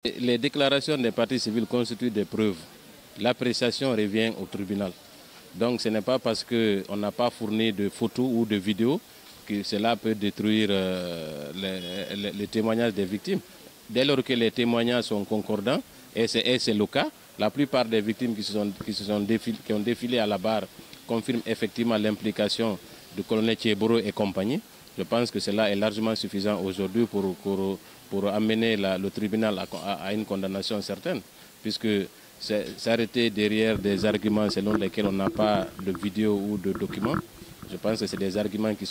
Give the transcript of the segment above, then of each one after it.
Les déclarations des parties civiles constituent des preuves. L'appréciation revient au tribunal. Donc ce n'est pas parce qu'on n'a pas fourni de photos ou de vidéos que cela peut détruire les témoignages des victimes. Dès lors que les témoignages sont concordants, et c'est le cas, la plupart des victimes qui ont défilé à la barre confirment effectivement l'implication du colonel Thieboro et compagnie. Je pense que cela est largement suffisant aujourd'hui pour amener le tribunal à une condamnation certaine, puisque s'arrêter derrière des arguments selon lesquels on n'a pas de vidéo ou de documents, je pense que c'est des arguments qui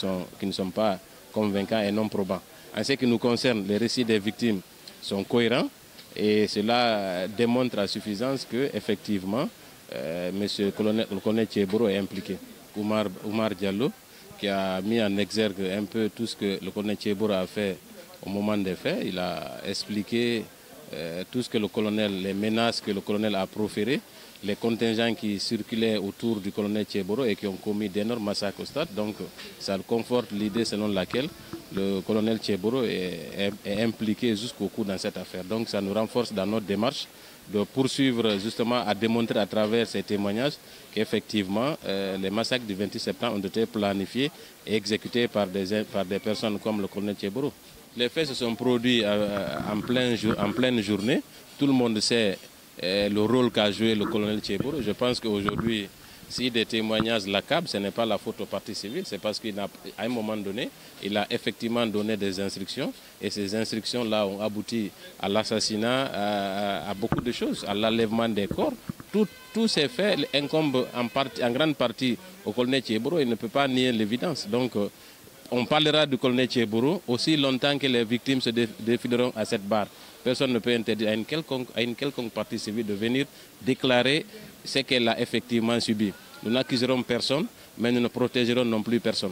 ne sont pas convaincants et non probants. En ce qui nous concerne, les récits des victimes sont cohérents et cela démontre à suffisance qu'effectivement, le colonel Thieboro est impliqué. Oumar Diallo, qui a mis en exergue un peu tout ce que le colonel Thieboro a fait au moment des faits. Il a expliqué tout ce que les menaces que le colonel a proférées, les contingents qui circulaient autour du colonel Thieboro et qui ont commis d'énormes massacres au stade. Donc ça conforte l'idée selon laquelle le colonel Thieboro est impliqué jusqu'au cou dans cette affaire. Donc ça nous renforce dans notre démarche de poursuivre justement à démontrer à travers ces témoignages qu'effectivement les massacres du 28 septembre ont été planifiés et exécutés par des personnes comme le colonel Thieboro. Les faits se sont produits en pleine journée. Tout le monde sait le rôle qu'a joué le colonel Thieboro. Je pense qu'aujourd'hui, si des témoignages l'accablent, ce n'est pas la faute aux parties civiles, c'est parce qu'à un moment donné, il a effectivement donné des instructions et ces instructions-là ont abouti à l'assassinat, à beaucoup de choses, à l'enlèvement des corps. Tous ces faits incombent en grande partie au colonel Thieboro et il ne peut pas nier l'évidence. Donc, on parlera du colonel Thieboro aussi longtemps que les victimes se défileront à cette barre. Personne ne peut interdire à une quelconque partie civile de venir déclarer ce qu'elle a effectivement subi. Nous n'accuserons personne, mais nous ne protégerons non plus personne.